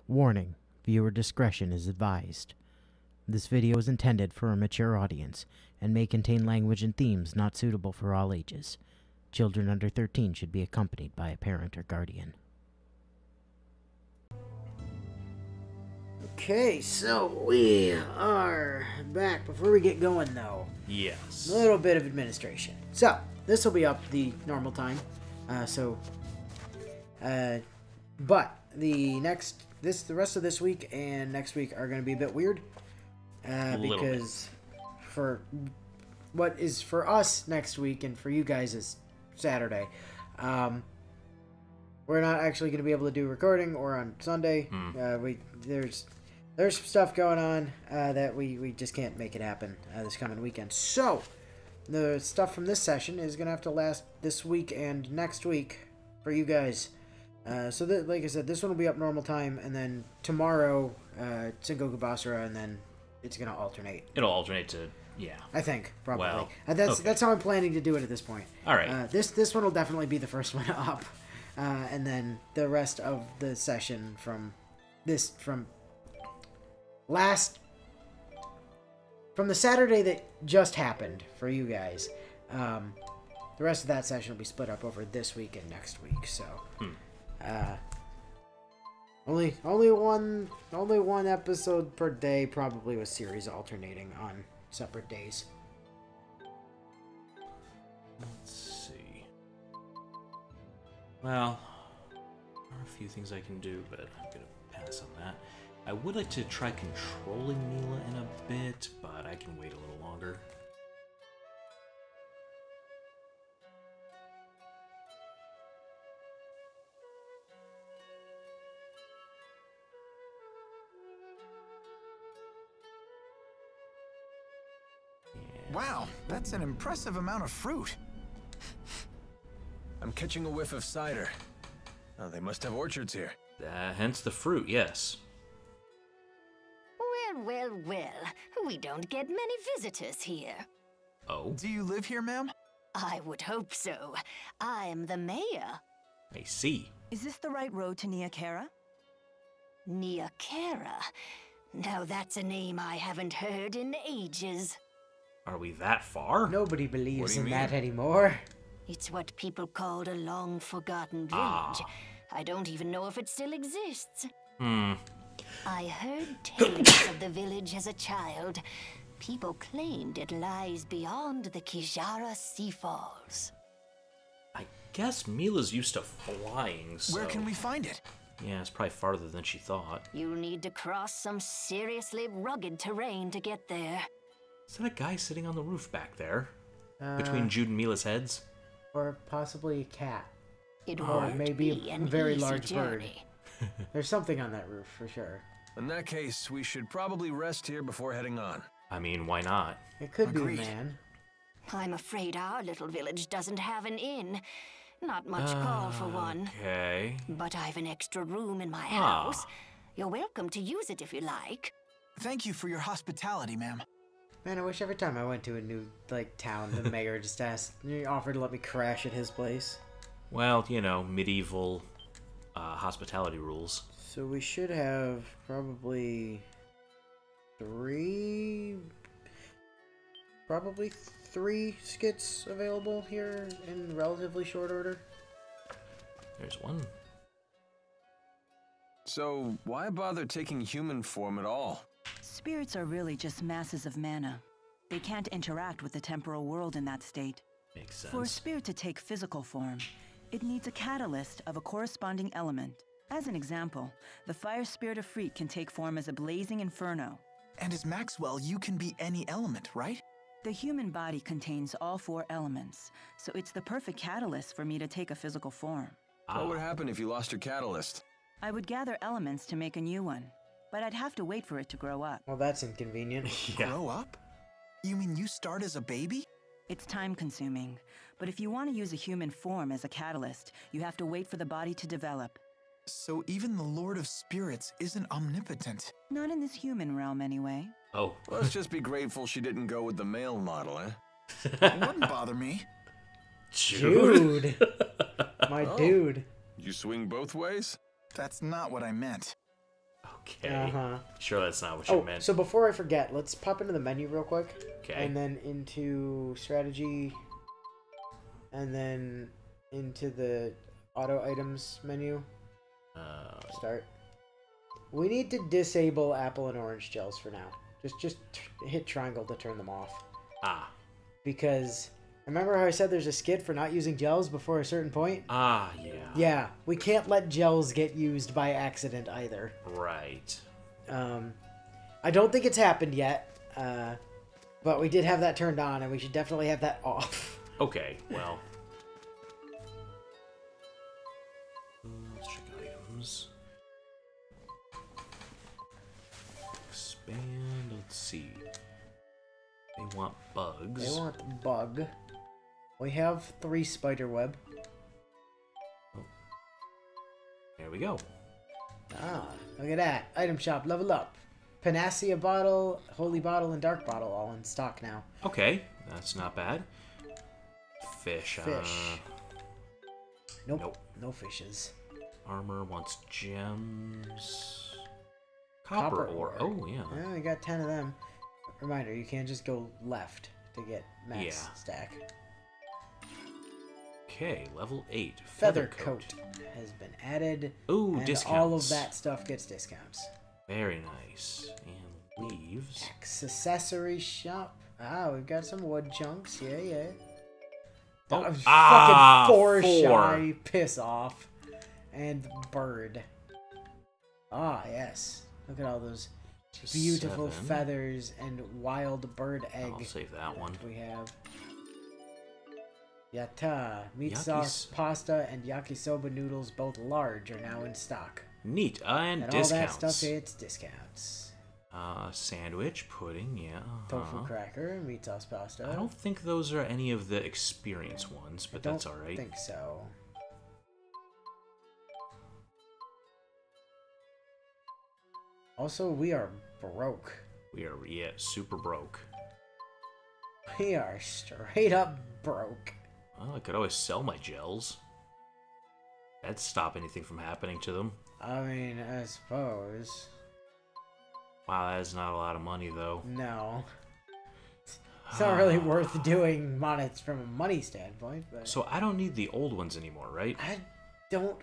Warning, viewer discretion is advised. This video is intended for a mature audience and may contain language and themes not suitable for all ages. Children under 13 should be accompanied by a parent or guardian. Okay, so we are back. Before we get going, though, Yes. a little bit of administration. So, this will be up the normal time. But the rest of this week and next week are going to be a bit weird. Because for what is for us next week and for you guys is Saturday, we're not actually going to be able to do recording or on Sunday. There's stuff going on that we just can't make it happen this coming weekend. So the stuff from this session is going to have to last this week and next week for you guys. So that, like I said, this one will be up normal time, and then tomorrow Sengoku Basara, and then it's going to alternate. It'll alternate to, yeah. I think, probably. Well, that's how I'm planning to do it at this point. All right. This one will definitely be the first one up. And then the rest of the session from the Saturday that just happened for you guys. The rest of that session will be split up over this week and next week. So, only one episode per day, probably with series alternating on separate days. Let's see. Well, there are a few things I can do, but I'm going to pass on that. I would like to try controlling Mila in a bit, but I can wait a little longer. Wow, that's an impressive amount of fruit. I'm catching a whiff of cider. Oh, they must have orchards here. Hence the fruit, yes. Well, we don't get many visitors here. Oh? Do you live here, ma'am? I would hope so. I'm the mayor. I see. Is this the right road to Niakara? Niakara. Now that's a name I haven't heard in ages. Are we that far? Nobody What believes do you in that mean? anymore. It's what people called a long-forgotten village. I don't even know if it still exists. I heard tales of the village as a child. People claimed it lies beyond the Kijara Sea Falls. I guess Mila's used to flying, so... Where can we find it? Yeah, it's probably farther than she thought. You'll need to cross some seriously rugged terrain to get there. Is that a guy sitting on the roof back there? Between Jude and Mila's heads? Or possibly a cat. It Or won't maybe be a an very easy large bird. journey. There's something on that roof, for sure. In that case, we should probably rest here before heading on. I mean, why not? It could Agreed. be a man. I'm afraid our little village doesn't have an inn. Not much call for one. Okay. But I've an extra room in my house. You're welcome to use it if you like. Thank you for your hospitality, ma'am. Man, I wish every time I went to a new, town, the mayor just offered to let me crash at his place. Well, you know, medieval hospitality rules. So we should have probably three skits available here in relatively short order. There's one. So, why bother taking human form at all? Spirits are really just masses of mana. They can't interact with the temporal world in that state. Makes sense. For a spirit to take physical form, it needs a catalyst of a corresponding element. As an example, the fire spirit of Freet can take form as a blazing inferno. And as Maxwell, you can be any element, right? The human body contains all 4 elements, so it's the perfect catalyst for me to take a physical form. What would happen if you lost your catalyst? I would gather elements to make a new one, but I'd have to wait for it to grow up. Well, that's inconvenient. Yeah. Grow up? You mean you start as a baby? It's time-consuming, but if you want to use a human form as a catalyst, you have to wait for the body to develop. So even the Lord of Spirits isn't omnipotent. Not in this human realm, anyway. Oh. Let's just be grateful she didn't go with the male model, eh? It wouldn't bother me. Dude! My Oh. dude. You swing both ways? That's not what I meant. Okay. Sure, that's not what you meant. So before I forget, let's pop into the menu real quick. Okay. And then into strategy. And then into the auto items menu. Start. We need to disable apple and orange gels for now. Just hit triangle to turn them off. Because remember how I said there's a skid for not using gels before a certain point? Yeah. Yeah, we can't let gels get used by accident either. Right. I don't think it's happened yet, but we did have that turned on, and we should definitely have that off. Okay, well. Let's check items. Expand, let's see. They want bugs. They want bug. We have 3 spider web. There we go. Look at that. Item shop, level up. Panacea bottle, holy bottle, and dark bottle all in stock now. Okay, that's not bad. Fish. Nope. No fishes. Armor wants gems. Copper ore. Oh, yeah. Yeah, we got 10 of them. Reminder, you can't just go left to get max stack. Okay, level 8. Feather coat has been added. Ooh, and discounts. all of that stuff gets discounts. Very nice. And leaves. Accessory shop. We've got some wood chunks. Yeah. Oh, fucking 4 shy. Piss off. And bird. Yes. Look at all those beautiful 7. feathers and wild bird egg. I'll save that one. We have yatta, meat sauce, pasta, and yakisoba noodles, both large, are now in stock. Neat, and all that discounts. stuff hits discounts. Sandwich, pudding, yeah. Tofu cracker, meat sauce pasta. I don't think those are any of the experience ones, but that's all right. I think so. Also, we are broke. We are, super broke. We are straight up broke. Well, I could always sell my gels. That'd stop anything from happening to them. I mean, I suppose. Wow, that is not a lot of money, though. No. It's not really worth doing from a money standpoint, but... So I don't need the old ones anymore, right? I don't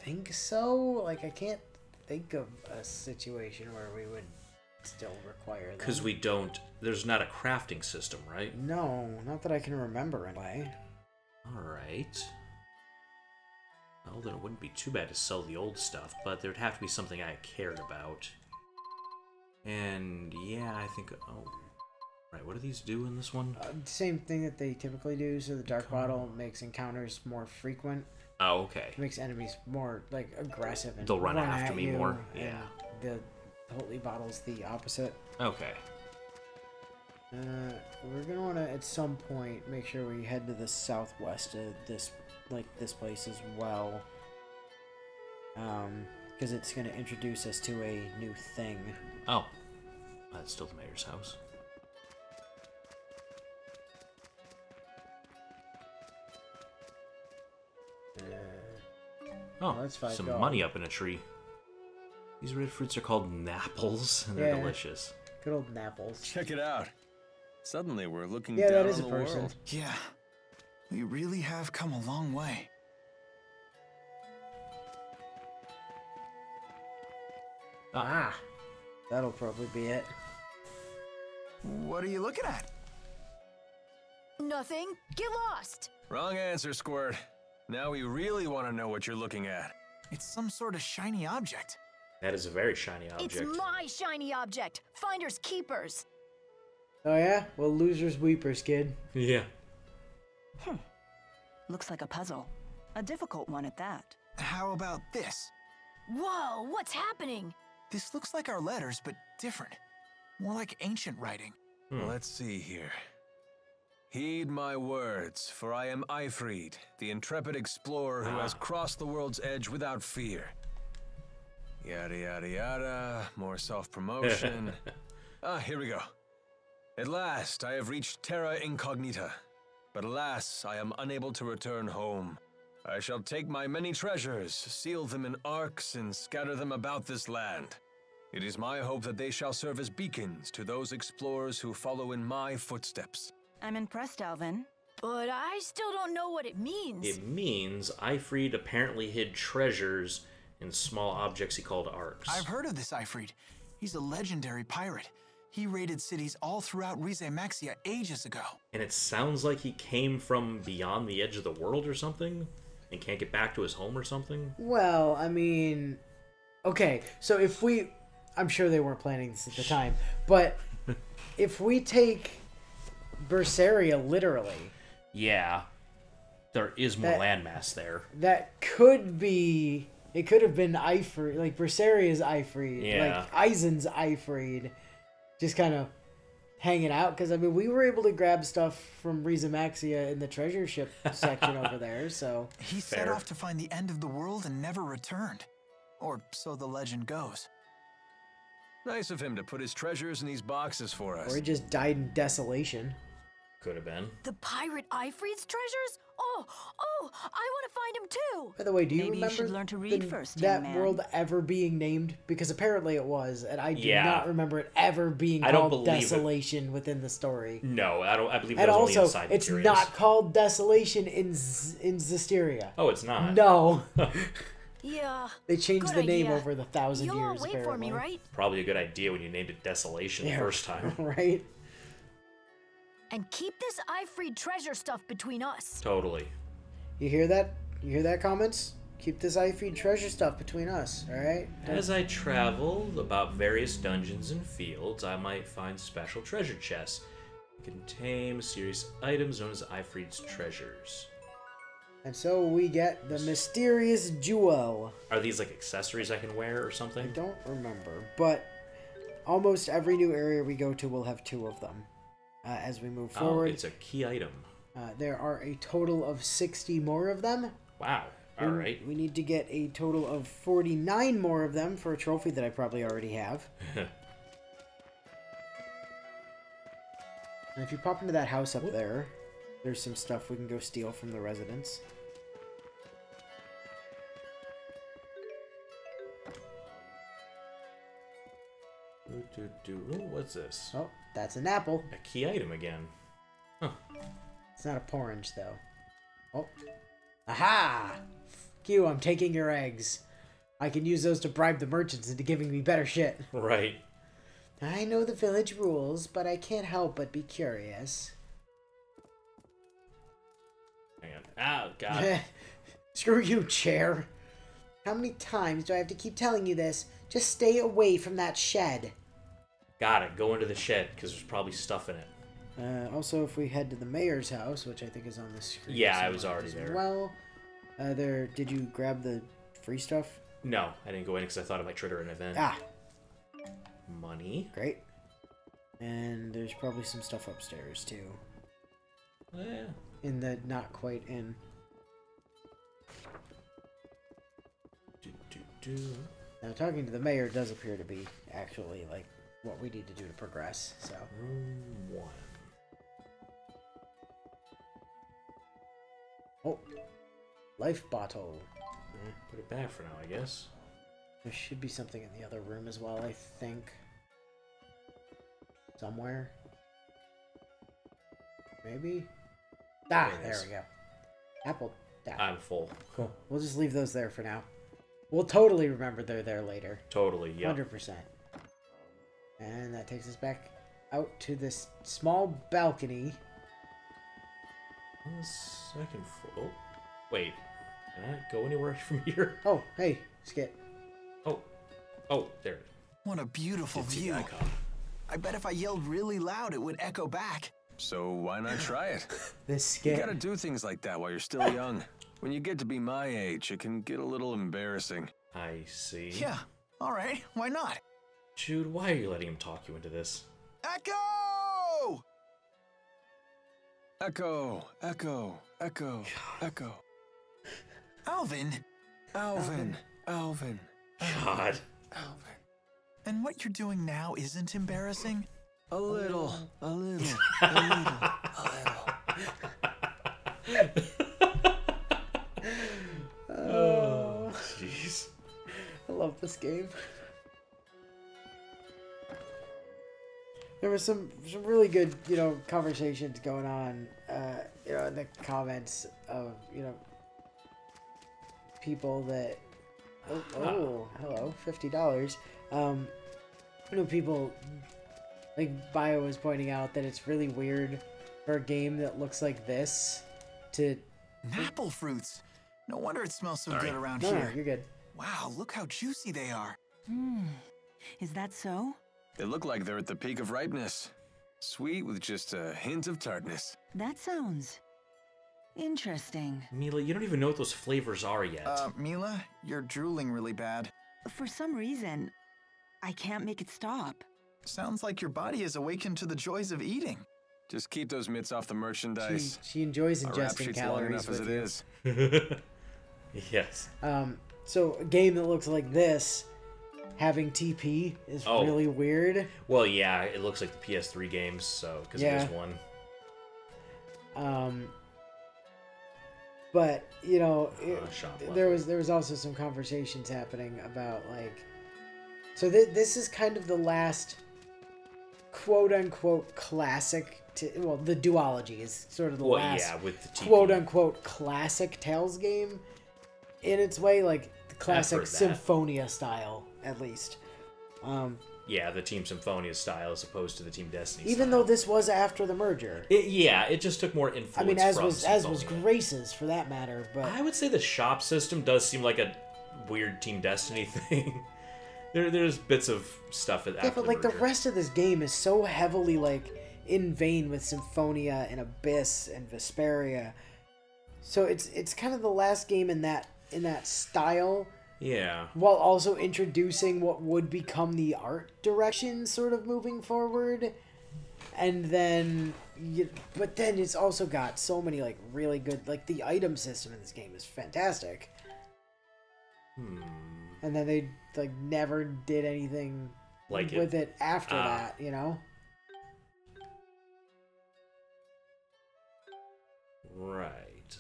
think so. Like, I can't think of a situation where we would still require them. Because we don't... There's not a crafting system, right? No, not that I can remember anyway. Alright. Well, then it wouldn't be too bad to sell the old stuff, but there'd have to be something I cared about. And, yeah, I think... Oh, right, what do these do in this one? Same thing that they typically do, so the dark bottle makes encounters more frequent. Oh, okay. It makes enemies more, like, aggressive and they'll run after me more. Yeah. The holy bottle's the opposite. Okay. We're gonna want to, at some point, make sure we head to the southwest of this place as well. Because it's gonna introduce us to a new thing. Oh. That's still the mayor's house. That's $5. Some money up in a tree. These red fruits are called napples, and they're delicious. Good old napples. Check it out. Suddenly we're looking down down that is on a the person. world. Yeah, we really have come a long way. That'll probably be it. What are you looking at? Nothing. Get lost. Wrong answer, Squirt. Now we really want to know what you're looking at. It's some sort of shiny object. That is a very shiny object. It's my shiny object. Finders keepers. Oh yeah? Well, losers weepers, kid. Yeah. Looks like a puzzle. A difficult one at that. How about this? Whoa, what's happening? This looks like our letters, but different. More like ancient writing. Let's see here. Heed my words, for I am Aifread, the intrepid explorer who has crossed the world's edge without fear. Yada yada yada, more self-promotion. Here we go. At last, I have reached Terra Incognita, but alas, I am unable to return home. I shall take my many treasures, seal them in arks, and scatter them about this land. It is my hope that they shall serve as beacons to those explorers who follow in my footsteps. I'm impressed, Alvin. But I still don't know what it means. It means Aifread apparently hid treasures in small objects he called arcs. I've heard of this Aifread. He's a legendary pirate. He raided cities all throughout Maxia ages ago. And it sounds like he came from beyond the edge of the world or something, and can't get back to his home or something. Well, I mean, okay, so if we, I'm sure they weren't planning this at the time, but if we take Berseria literally, yeah, there is more landmass there. that could be, it could have been Aifread, like Berseria's Aifread, like Eisen's Aifread, just kind of hanging out. Because, I mean, we were able to grab stuff from Maxia in the treasure ship section over there, so. He set off to find the end of the world and never returned. Or so the legend goes. Nice of him to put his treasures in these boxes for us. Or he just died in desolation. Could have been. The pirate Aifread's treasures? Oh, I want to find him too. By the way, do you Maybe you remember should learn to read first, that young man. world ever being named? Because apparently it was, and I do not remember it ever being called Desolation within the story. No, I believe it and was also, only inside it's materials. not called Desolation in Zisteria. Oh, it's not? No. Yeah. They changed good the name idea. over the 1,000 You'll years, wait apparently. for me, right? Probably a good idea when you named it Desolation the first time. Right? And keep this Aifread treasure stuff between us. Totally. You hear that? You hear that, comments? Keep this Aifread treasure stuff between us, alright? As I travel about various dungeons and fields, I might find special treasure chests that contain mysterious items known as Aifread's treasures. And so we get the mysterious jewel. Are these like accessories I can wear or I something? don't remember, but almost every new area we go to will have 2 of them. As we move forward. Oh, it's a key item. There are a total of 60 more of them. Wow. Alright. We need to get a total of 49 more of them for a trophy that I probably already have. And if you pop into that house up there, there's some stuff we can go steal from the residents. Ooh, what's this? Oh, that's an apple. A key item again. Huh. It's not a porridge, though. Oh. Aha! Fuck you, I'm taking your eggs. I can use those to bribe the merchants into giving me better shit. Right. I know the village rules, but I can't help but be curious. Hang on. Oh, God. Screw you, chair. How many times do I have to keep telling you this? Just stay away from that shed. Got it. Go into the shed, because there's probably stuff in it. Also, if we head to the mayor's house, which I think is on the screen. Yeah, I was already as there. Well, did you grab the free stuff? No, I didn't go in because I thought it might trigger an event. Ah. Money. Great. And there's probably some stuff upstairs, too. Yeah. In the not quite in. Now, talking to the mayor does appear to be actually, like, what we need to do to progress, so. Room 1. Oh. Life bottle. Put it back for now, I guess. There should be something in the other room as well, I think. Somewhere. Maybe? Ah, there we go. Apple. I'm full. Cool. We'll just leave those there for now. We'll totally remember they're there later. Totally, yeah. 100%. And that takes us back out to this small balcony. On the second floor. Oh, wait. Can I go anywhere from here? Oh, hey, Skit. Oh, there. What a beautiful view. I bet if I yelled really loud, it would echo back. So why not try it? This You Skit. gotta do things like that while you're still young. When you get to be my age, it can get a little embarrassing. I see. Yeah, all right, why not? Jude, why are you letting him talk you into this? Echo! Echo, echo, echo, echo. Alvin! Alvin. God. Alvin. And what you're doing now isn't embarrassing? A little, a little, a little, a little. Oh, jeez. I love this game. there was some really good, conversations going on, in the comments of, people that, hello, $50. People, like Bio was pointing out that it's really weird for a game that looks like this to... Apple fruits. No wonder it smells so Sorry. good around No, here. you're good. Wow, look how juicy they are. Is that so? They look like they're at the peak of ripeness. Sweet with just a hint of tartness. That sounds interesting. Mila, you don't even know what those flavors are yet. Mila, you're drooling really bad. For some reason, I can't make it stop. Sounds like your body is awakened to the joys of eating. Just keep those mitts off the merchandise. She enjoys Our rap ingesting sheet's long calories enough as with it you. is. Yes. So a game that looks like this, having TP is really weird. Well, yeah, it looks like the PS3 games, so because Yeah. there's one. But Shop there was also some conversations happening about like, so this is kind of the last quote unquote classic. The duology is sort of the last with the TP. quote unquote classic Tales game in its way, like the classic heard that. Symphonia style at least. Yeah, the Team Symphonia style as opposed to the Team Destiny Even style. though this was after the merger. It just took more influence. I mean, as from was Symphonia. Grace's for that matter, but I would say the shop system does seem like a weird Team Destiny thing. There's bits of stuff at yeah, but like the rest of this game is so heavily like in vein with Symphonia and Abyss and Vesperia. So it's kind of the last game in that style. Yeah. While also introducing what would become the art direction sort of moving forward. And then but then it's also got so many like really good, like the item system in this game is fantastic. And then they like never did anything like with it after that, Right.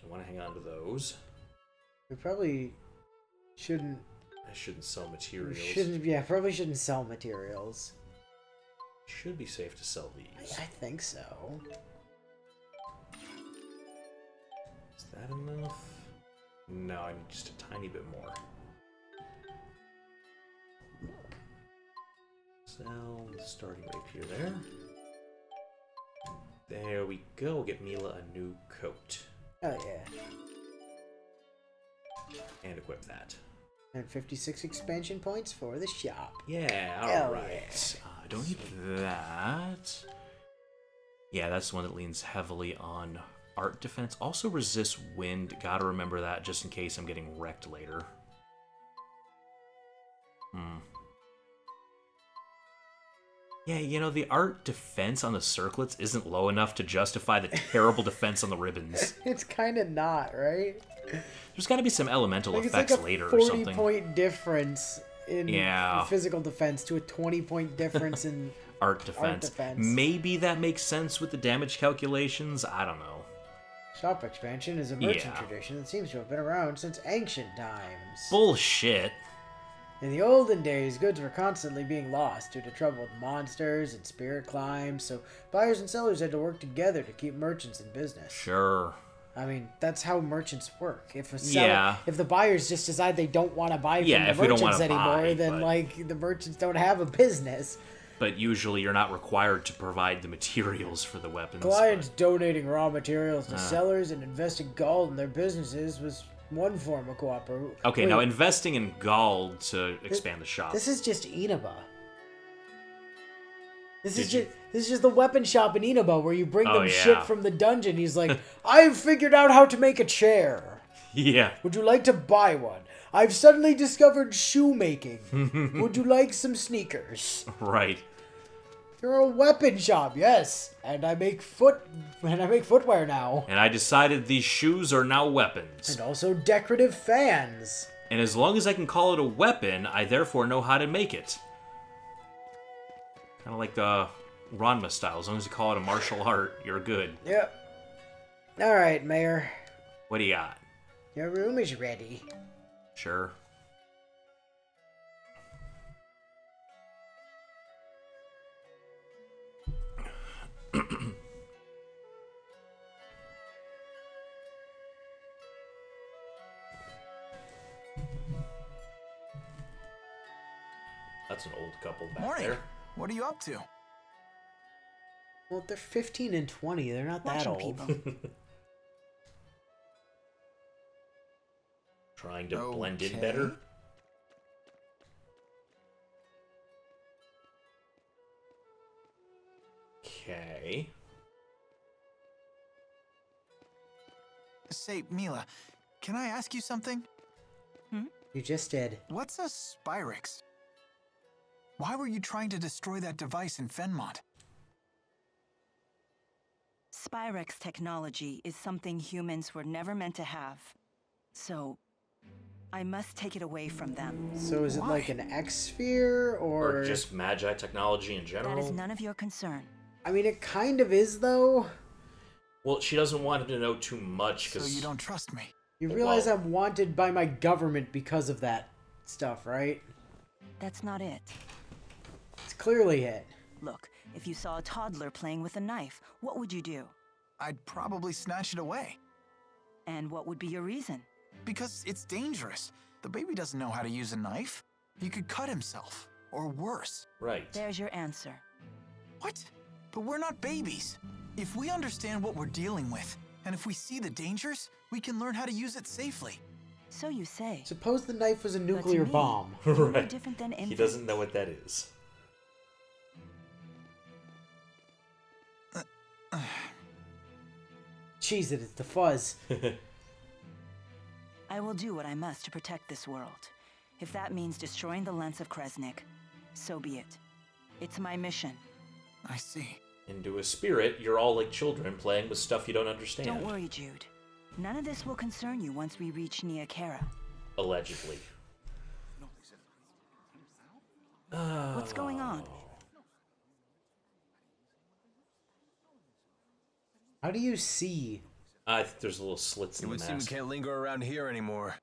I want to hang on to those. We probably shouldn't. I shouldn't sell materials. Probably shouldn't sell materials. Should be safe to sell these. I think so. Is that enough? No, I need just a tiny bit more. Sell the starting rapier there. There we go. We'll get Mila a new coat. Oh yeah. And equip that. And 56 expansion points for the shop. Yeah, Hell alright. I don't need that. Yeah, that's the one that leans heavily on art defense. Also resists wind. Gotta remember that just in case I'm getting wrecked later. Yeah, the art defense on the circlets isn't low enough to justify the terrible defense on the ribbons. It's kind of not, right? There's got to be some elemental Like effects it's like a later 40 or something. point difference in physical defense to a 20-point difference in art defense. Maybe that makes sense with the damage calculations. I don't know. Shop expansion is a merchant tradition that seems to have been around since ancient times. Bullshit. In the olden days, goods were constantly being lost due to trouble with monsters and spirit climbs, so buyers and sellers had to work together to keep merchants in business. Sure. I mean, that's how merchants work. If a seller, if the buyers just decide they don't want to buy from the merchants anymore, then like the merchants don't have a business. But usually you're not required to provide the materials for the weapons. Clients donating raw materials to sellers and investing gold in their businesses was one form of cooperation. Okay, now investing in gold to expand the shop. This is just Inaba. This is just the weapon shop in Inaba where you bring them shit from the dungeon. He's like, I've figured out how to make a chair. Yeah. Would you like to buy one? I've suddenly discovered shoemaking. Would you like some sneakers? Right. You're a weapon shop, yes. And I make footwear now. And I decided these shoes are now weapons. And also decorative fans. And as long as I can call it a weapon, I therefore know how to make it. Kind of like the Ranma style. As long as you call it a martial art, you're good. Yep. All right, Mayor. What do you got? Your room is ready. Sure. that's an old couple back Morning. there. What are you up to? Well, they're 15 and 20. They're not that Watching old. people. Trying to blend in better. Okay. Say, Mila, can I ask you something? You just did. What's a Spyrix? Why were you trying to destroy that device in Fenmont? Spyrix technology is something humans were never meant to have. So, I must take it away from them. So is it like an X-sphere, or... Or just Magi technology in general? That is none of your concern. I mean, it kind of is, though. Well, she doesn't want him to know too much, So because... you don't trust me? You realize Well- I'm wanted by my government because of that stuff, right? That's not it. It's clearly it. Look, if you saw a toddler playing with a knife, what would you do? I'd probably snatch it away. And what would be your reason? Because it's dangerous. The baby doesn't know how to use a knife. He could cut himself. Or worse. Right. There's your answer. What? But we're not babies. If we understand what we're dealing with, and if we see the dangers, we can learn how to use it safely. So you say. Suppose the knife was a But to nuclear me, bomb. it would be Right. different than He infants. doesn't know what that is. Jeez, it's the fuzz. I will do what I must to protect this world. If that means destroying the lens of Kresnik, so be it. It's my mission. I see. Into a spirit, you're all like children playing with stuff you don't understand. Don't worry, Jude. None of this will concern you once we reach Nia Kara. Allegedly. What's going on? How do you see? I think there's little slits It in the would seem we mask. can't linger around here anymore.